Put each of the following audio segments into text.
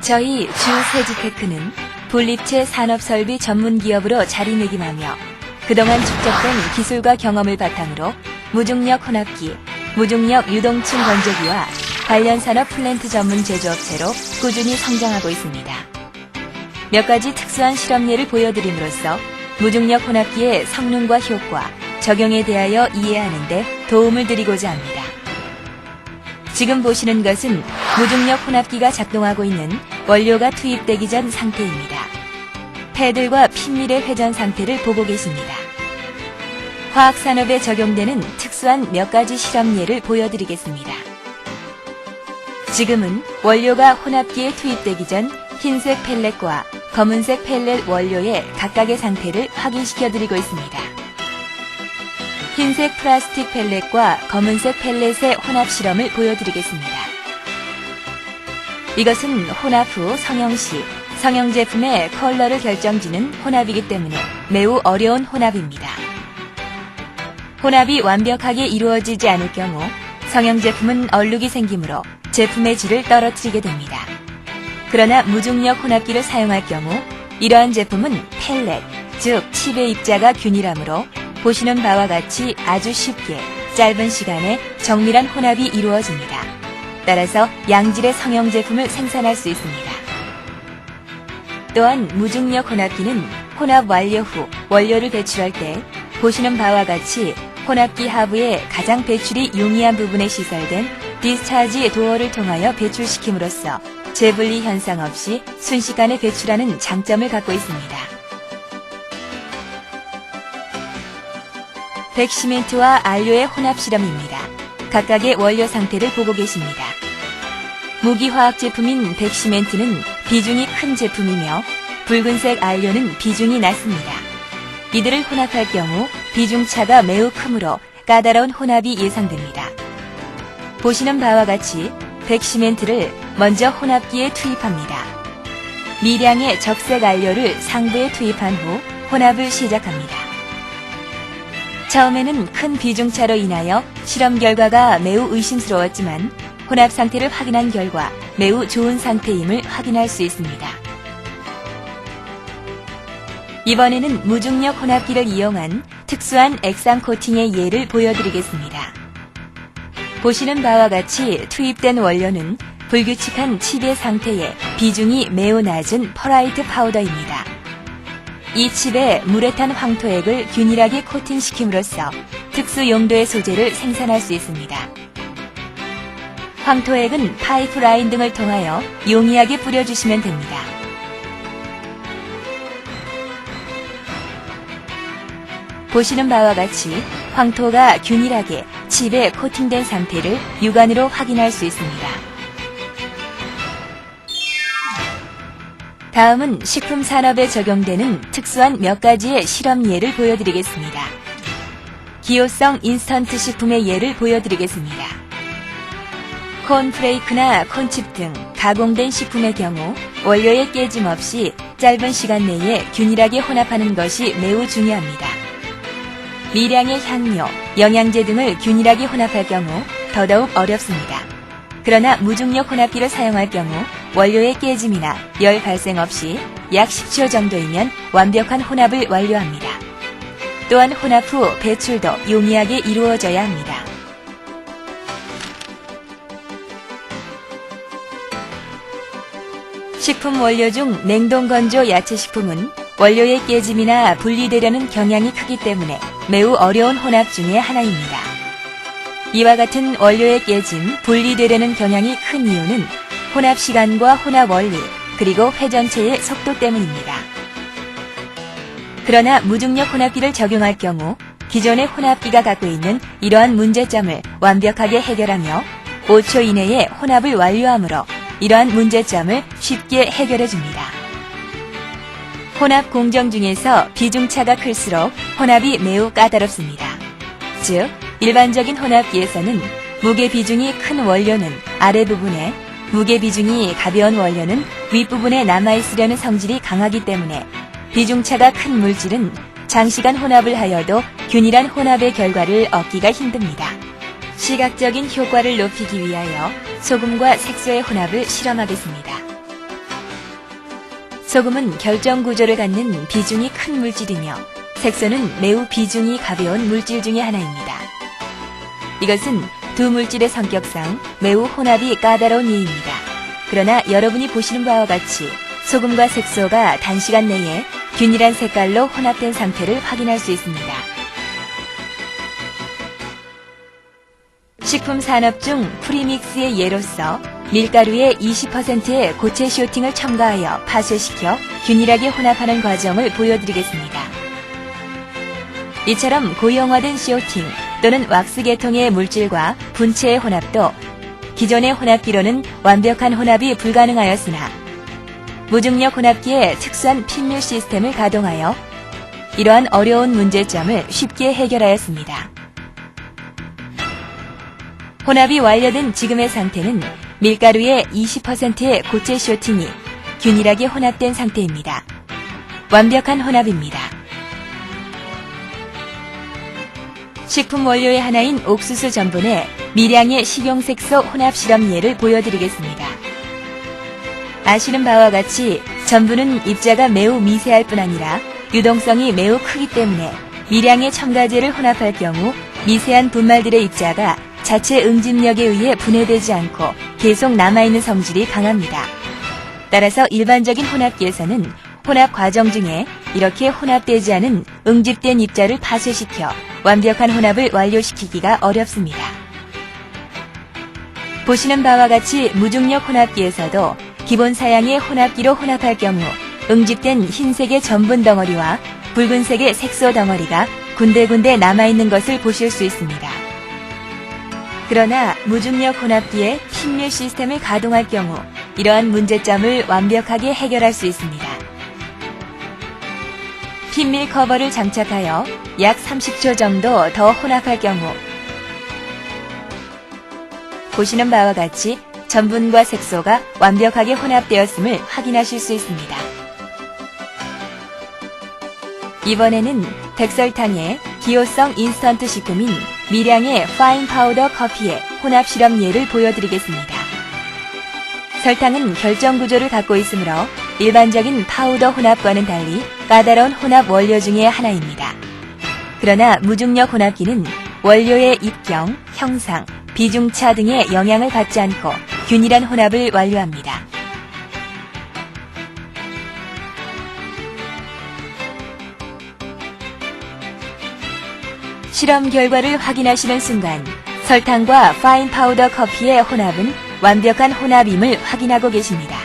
저희 주세지테크는 분립체 산업설비 전문기업으로 자리매김하며 그동안 축적된 기술과 경험을 바탕으로 무중력 혼합기, 무중력 유동층 건조기와 관련 산업 플랜트 전문 제조업체로 꾸준히 성장하고 있습니다. 몇 가지 특수한 실험 예를 보여드림으로써 무중력 혼합기의 성능과 효과, 적용에 대하여 이해하는 데 도움을 드리고자 합니다. 지금 보시는 것은 무중력 혼합기가 작동하고 있는 원료가 투입되기 전 상태입니다. 패들과 핀밀의 회전 상태를 보고 계십니다. 화학산업에 적용되는 특수한 몇 가지 실험 예를 보여드리겠습니다. 지금은 원료가 혼합기에 투입되기 전 흰색 펠렛과 검은색 펠렛 원료의 각각의 상태를 확인시켜 드리고 있습니다. 흰색 플라스틱 펠렛과 검은색 펠렛의 혼합 실험을 보여드리겠습니다. 이것은 혼합 후 성형 시 성형 제품의 컬러를 결정짓는 혼합이기 때문에 매우 어려운 혼합입니다. 혼합이 완벽하게 이루어지지 않을 경우 성형 제품은 얼룩이 생기므로 제품의 질을 떨어뜨리게 됩니다. 그러나 무중력 혼합기를 사용할 경우 이러한 제품은 펠렛, 즉 칩의 입자가 균일하므로 보시는 바와 같이 아주 쉽게 짧은 시간에 정밀한 혼합이 이루어집니다. 따라서 양질의 성형 제품을 생산할 수 있습니다. 또한 무중력 혼합기는 혼합 완료 후 원료를 배출할 때 보시는 바와 같이 혼합기 하부에 가장 배출이 용이한 부분에 시설된 디스차지 도어를 통하여 배출시킴으로써 재분리 현상 없이 순식간에 배출하는 장점을 갖고 있습니다. 백시멘트와 안료의 혼합 실험입니다. 각각의 원료 상태를 보고 계십니다. 무기화학 제품인 백시멘트는 비중이 큰 제품이며 붉은색 안료는 비중이 낮습니다. 이들을 혼합할 경우 비중차가 매우 크므로 까다로운 혼합이 예상됩니다. 보시는 바와 같이 백시멘트를 먼저 혼합기에 투입합니다. 미량의 적색 안료를 상부에 투입한 후 혼합을 시작합니다. 처음에는 큰 비중차로 인하여 실험 결과가 매우 의심스러웠지만 혼합 상태를 확인한 결과 매우 좋은 상태임을 확인할 수 있습니다. 이번에는 무중력 혼합기를 이용한 특수한 액상 코팅의 예를 보여드리겠습니다. 보시는 바와 같이 투입된 원료는 불규칙한 칩의 상태에 비중이 매우 낮은 퍼라이트 파우더입니다. 이 칩에 물에 탄 황토액을 균일하게 코팅시킴으로써 특수 용도의 소재를 생산할 수 있습니다. 황토액은 파이프라인 등을 통하여 용이하게 뿌려주시면 됩니다. 보시는 바와 같이 황토가 균일하게 칩에 코팅된 상태를 육안으로 확인할 수 있습니다. 다음은 식품 산업에 적용되는 특수한 몇 가지의 실험 예를 보여드리겠습니다. 기호성 인스턴트 식품의 예를 보여드리겠습니다. 콘프레이크나 콘칩 등 가공된 식품의 경우 원료의 깨짐 없이 짧은 시간 내에 균일하게 혼합하는 것이 매우 중요합니다. 미량의 향료, 영양제 등을 균일하게 혼합할 경우 더더욱 어렵습니다. 그러나 무중력 혼합기를 사용할 경우 원료의 깨짐이나 열 발생 없이 약 10초 정도이면 완벽한 혼합을 완료합니다. 또한 혼합 후 배출도 용이하게 이루어져야 합니다. 식품 원료 중 냉동 건조 야채 식품은 원료의 깨짐이나 분리되려는 경향이 크기 때문에 매우 어려운 혼합 중의 하나입니다. 이와 같은 원료의 깨짐, 분리되려는 경향이 큰 이유는 혼합 시간과 혼합 원리, 그리고 회전체의 속도 때문입니다. 그러나 무중력 혼합기를 적용할 경우 기존의 혼합기가 갖고 있는 이러한 문제점을 완벽하게 해결하며 5초 이내에 혼합을 완료하므로 이러한 문제점을 쉽게 해결해 줍니다. 혼합 공정 중에서 비중차가 클수록 혼합이 매우 까다롭습니다. 즉, 일반적인 혼합기에서는 무게 비중이 큰 원료는 아래 부분에, 무게 비중이 가벼운 원료는 윗부분에 남아있으려는 성질이 강하기 때문에 비중차가 큰 물질은 장시간 혼합을 하여도 균일한 혼합의 결과를 얻기가 힘듭니다. 시각적인 효과를 높이기 위하여 소금과 색소의 혼합을 실험하겠습니다. 소금은 결정 구조를 갖는 비중이 큰 물질이며 색소는 매우 비중이 가벼운 물질 중의 하나입니다. 이것은 두 물질의 성격상 매우 혼합이 까다로운 예입니다. 그러나 여러분이 보시는 바와 같이 소금과 색소가 단시간 내에 균일한 색깔로 혼합된 상태를 확인할 수 있습니다. 식품 산업 중 프리믹스의 예로서 밀가루의 20%의 고체 쇼팅을 첨가하여 파쇄시켜 균일하게 혼합하는 과정을 보여드리겠습니다. 이처럼 고형화된 쇼팅 또는 왁스 계통의 물질과 분체의 혼합도 기존의 혼합기로는 완벽한 혼합이 불가능하였으나 무중력 혼합기의 특수한 핀밀 시스템을 가동하여 이러한 어려운 문제점을 쉽게 해결하였습니다. 혼합이 완료된 지금의 상태는 밀가루의 20%의 고체 쇼팅이 균일하게 혼합된 상태입니다. 완벽한 혼합입니다. 식품 원료의 하나인 옥수수 전분의 미량의 식용색소 혼합 실험 예를 보여드리겠습니다. 아시는 바와 같이 전분은 입자가 매우 미세할 뿐 아니라 유동성이 매우 크기 때문에 미량의 첨가제를 혼합할 경우 미세한 분말들의 입자가 자체 응집력에 의해 분해되지 않고 계속 남아있는 성질이 강합니다. 따라서 일반적인 혼합기에서는 혼합 과정 중에 이렇게 혼합되지 않은 응집된 입자를 파쇄시켜 완벽한 혼합을 완료시키기가 어렵습니다. 보시는 바와 같이 무중력 혼합기에서도 기본 사양의 혼합기로 혼합할 경우 응집된 흰색의 전분 덩어리와 붉은색의 색소 덩어리가 군데군데 남아있는 것을 보실 수 있습니다. 그러나 무중력 혼합기의 핀밀 시스템을 가동할 경우 이러한 문제점을 완벽하게 해결할 수 있습니다. 핀밀 커버를 장착하여 약 30초 정도 더 혼합할 경우 보시는 바와 같이 전분과 색소가 완벽하게 혼합되었음을 확인하실 수 있습니다. 이번에는 백설탕의 기호성 인스턴트 식품인 미량의 파인 파우더 커피의 혼합 실험 예를 보여드리겠습니다. 설탕은 결정 구조를 갖고 있으므로 일반적인 파우더 혼합과는 달리 까다로운 혼합 원료 중의 하나입니다. 그러나 무중력 혼합기는 원료의 입경, 형상, 비중차 등의 영향을 받지 않고 균일한 혼합을 완료합니다. 실험 결과를 확인하시는 순간 설탕과 파인 파우더 커피의 혼합은 완벽한 혼합임을 확인하고 계십니다.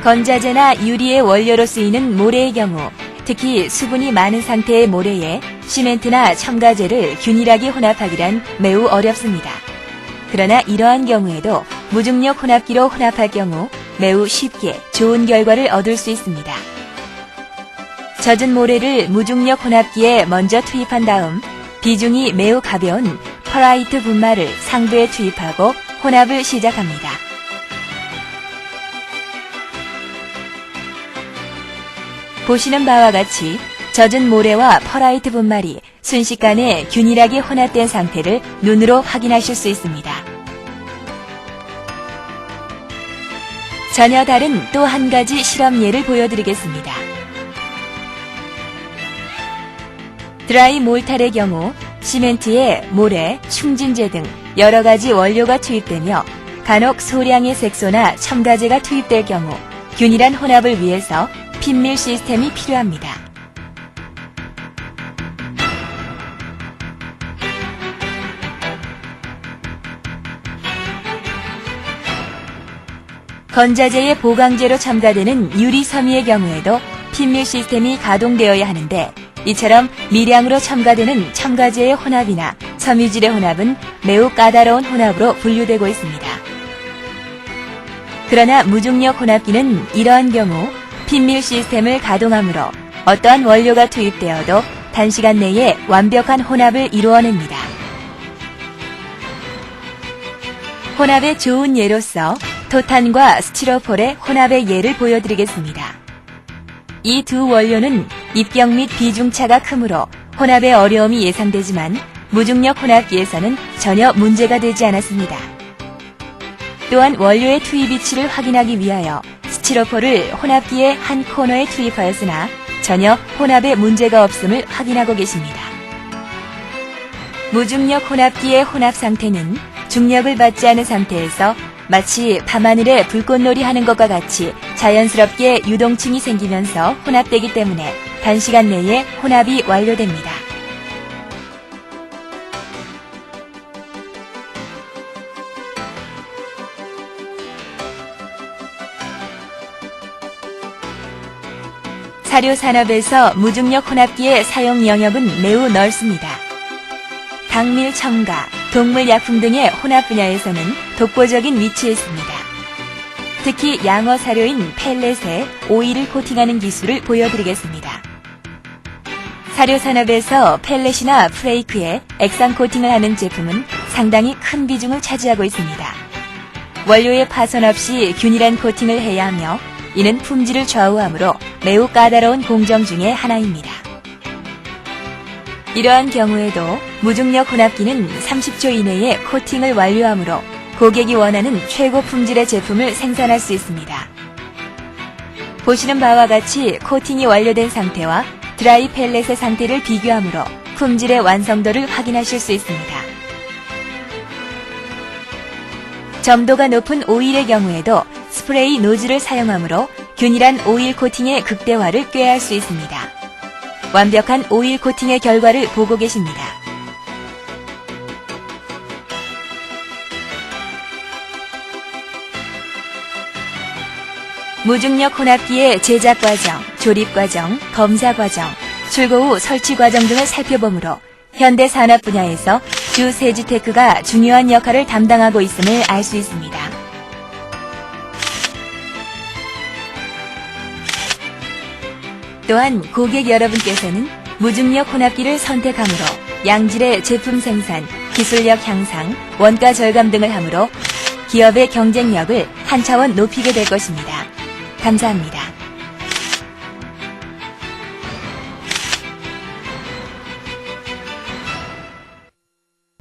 건자재나 유리의 원료로 쓰이는 모래의 경우 특히 수분이 많은 상태의 모래에 시멘트나 첨가제를 균일하게 혼합하기란 매우 어렵습니다. 그러나 이러한 경우에도 무중력 혼합기로 혼합할 경우 매우 쉽게 좋은 결과를 얻을 수 있습니다. 젖은 모래를 무중력 혼합기에 먼저 투입한 다음 비중이 매우 가벼운 퍼라이트 분말을 상부에 투입하고 혼합을 시작합니다. 보시는 바와 같이 젖은 모래와 퍼라이트 분말이 순식간에 균일하게 혼합된 상태를 눈으로 확인하실 수 있습니다. 전혀 다른 또 한 가지 실험 예를 보여드리겠습니다. 드라이 몰탈의 경우 시멘트에 모래, 충진제 등 여러 가지 원료가 투입되며 간혹 소량의 색소나 첨가제가 투입될 경우 균일한 혼합을 위해서 핀밀 시스템이 필요합니다. 건자재의 보강제로 첨가되는 유리 섬유의 경우에도 핀밀 시스템이 가동되어야 하는데 이처럼 미량으로 첨가되는 첨가제의 혼합이나 섬유질의 혼합은 매우 까다로운 혼합으로 분류되고 있습니다. 그러나 무중력 혼합기는 이러한 경우 핀밀 시스템을 가동하므로 어떠한 원료가 투입되어도 단시간 내에 완벽한 혼합을 이루어냅니다. 혼합의 좋은 예로서 토탄과 스티로폴의 혼합의 예를 보여드리겠습니다. 이 두 원료는 입경 및 비중차가 크므로 혼합의 어려움이 예상되지만 무중력 혼합기에서는 전혀 문제가 되지 않았습니다. 또한 원료의 투입 위치를 확인하기 위하여 스티로폴을 혼합기의 한 코너에 투입하였으나 전혀 혼합에 문제가 없음을 확인하고 계십니다. 무중력 혼합기의 혼합 상태는 중력을 받지 않은 상태에서 마치 밤하늘에 불꽃놀이 하는 것과 같이 자연스럽게 유동층이 생기면서 혼합되기 때문에 단시간 내에 혼합이 완료됩니다. 사료산업에서 무중력 혼합기의 사용 영역은 매우 넓습니다. 당밀 첨가, 동물약품 등의 혼합 분야에서는 독보적인 위치에 있습니다. 특히 양어 사료인 펠렛에 오일을 코팅하는 기술을 보여드리겠습니다. 사료산업에서 펠렛이나 프레이크에 액상 코팅을 하는 제품은 상당히 큰 비중을 차지하고 있습니다. 원료의 파손 없이 균일한 코팅을 해야 하며 이는 품질을 좌우하므로 매우 까다로운 공정 중의 하나입니다. 이러한 경우에도 무중력 혼합기는 30초 이내에 코팅을 완료하므로 고객이 원하는 최고 품질의 제품을 생산할 수 있습니다. 보시는 바와 같이 코팅이 완료된 상태와 드라이 펠렛의 상태를 비교하므로 품질의 완성도를 확인하실 수 있습니다. 점도가 높은 오일의 경우에도 스프레이 노즐을 사용하므로 균일한 오일 코팅의 극대화를 꾀할 수 있습니다. 완벽한 오일 코팅의 결과를 보고 계십니다. 무중력 혼합기의 제작 과정, 조립 과정, 검사 과정, 출고 후 설치 과정 등을 살펴보므로 현대 산업 분야에서 주 세지테크가 중요한 역할을 담당하고 있음을 알 수 있습니다. 또한 고객 여러분께서는 무중력 혼합기를 선택함으로 양질의 제품 생산, 기술력 향상, 원가 절감 등을 함으로 기업의 경쟁력을 한 차원 높이게 될 것입니다. 감사합니다.